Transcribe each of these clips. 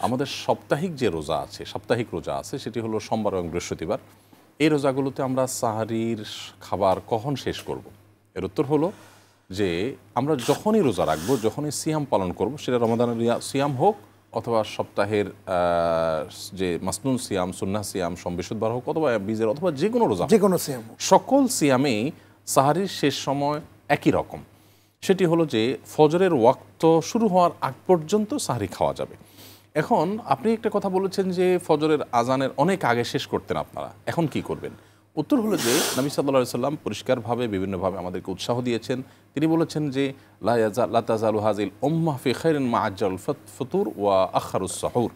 আমাদের সাপ্তাহিক যে রোজা আছে, সাপ্তাহিক রোজা আছে, সেটি হলো সোমবার এবং বৃহস্পতিবার। এই রোজাগুলোতে আমরা সাহারির খাবার কখন শেষ করব? এর উত্তর হলো যে আমরা যখনই রোজা রাখবো, যখনই সিয়াম পালন করব, সেটা রমাদানের সিয়াম হোক অথবা সপ্তাহের যে মাসনুন সিয়াম, সুন্নাহ সিয়াম, সম্বিশুদ্ধবার হোক, অথবা বীজের, অথবা যে কোনো রোজা, যে কোনো সিয়াম, সকল সিয়ামেই সাহারির শেষ সময় একই রকম। সেটি হলো যে ফজরের ওয়াক্ত শুরু হওয়ার আগ পর্যন্ত সাহারি খাওয়া যাবে। এখন আপনি একটা কথা বলেছেন যে ফজরের আজানের অনেক আগে শেষ করতেন আপনারা, এখন কি করবেন? উত্তর হলো যে নবী সাল্লাল্লাহু আলাইহি সাল্লাম পরিষ্কারভাবে বিভিন্নভাবে আমাদেরকে উৎসাহ দিয়েছেন। তিনি বলেছেন যে লা তাজালু হাযিল উম্মাহ ফি খাইরিন মা আজ্জালুল ফুতুর ওয়া আখারুস সাহুর।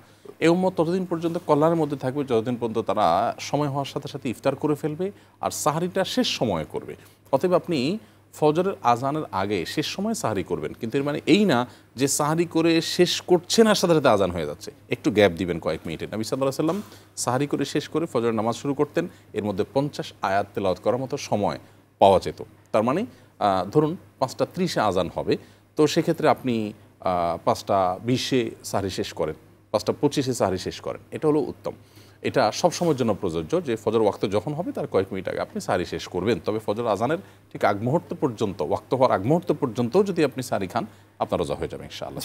এই উম্মত ততদিন পর্যন্ত কল্যাণের মধ্যে থাকবে যতদিন পর্যন্ত তারা সময় হওয়ার সাথে সাথে ইফতার করে ফেলবে আর সাহারিটা শেষ সময়ে করবে। অতএব আপনি ফজরের আজানের আগে শেষ সময় সাহারি করবেন, কিন্তু এর মানে এই না যে সাহারি করে শেষ করছেন আর সাথে সাথে আজান হয়ে যাচ্ছে। একটু গ্যাপ দিবেন কয়েক মিনিটে। নবী সাল্লাল্লাহু আলাইহি সাল্লাম সাহারি করে শেষ করে ফজরের নামাজ শুরু করতেন, এর মধ্যে 50 আয়াত তেলাওয়াত করার মতো সময় পাওয়া যেত। তার মানে ধরুন 5:30 আজান হবে, তো সেক্ষেত্রে আপনি 5:20 সাহারি শেষ করেন, 5:25 সাহারি শেষ করেন, এটা হলো উত্তম। এটা সব সময়ের জন্য প্রযোজ্য যে ফজর ওয়াক্ত যখন হবে তার কয়েক মিনিট আগে আপনি সাহারি শেষ করবেন। তবে ফজর আজানের ঠিক আগ মুহূর্ত পর্যন্ত, ওয়াক্ত হওয়ার আগ মুহূর্ত পর্যন্তও যদি আপনি সাহারি খান, আপনার রোজা হয়ে যাবে ইনশাআল্লাহ।